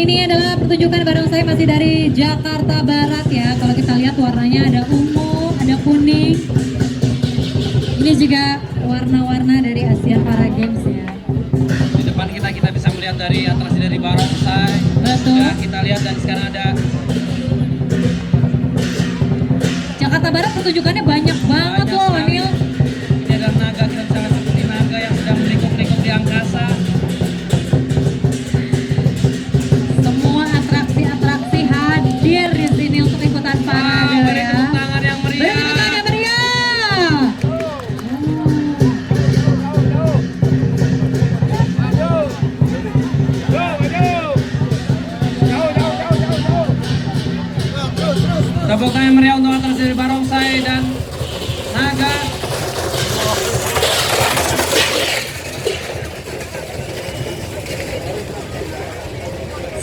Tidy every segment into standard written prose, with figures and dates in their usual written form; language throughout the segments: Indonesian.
ini adalah pertunjukan barongsai masih dari Jakarta Barat ya. Kalau kita lihat warnanya ada ungu, ada kuning. Ini juga warna-warna dari Asian Para Games ya. Di depan kita bisa melihat dari atraksi dari barongsai. Betul. Ya, kita lihat dan sekarang ada Jakarta Barat pertunjukannya banyak banget loh, sekali. Nil. Ini adalah naga, kita bisa lihat seperti naga yang sedang melikuk-likuk di angkasa. Semua atraksi-atraksi hadir di sini untuk ikutan parade Beri ya. tepuk tangan yang Beri meriah. tepuk tangan yang meriah. Tepuk tangan yang meriah untuk atraksi dari barongsai dan naga.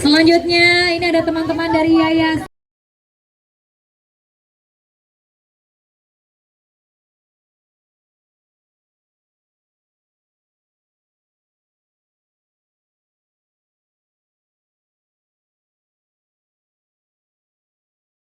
Selanjutnya ini ada teman-teman dari Yayasan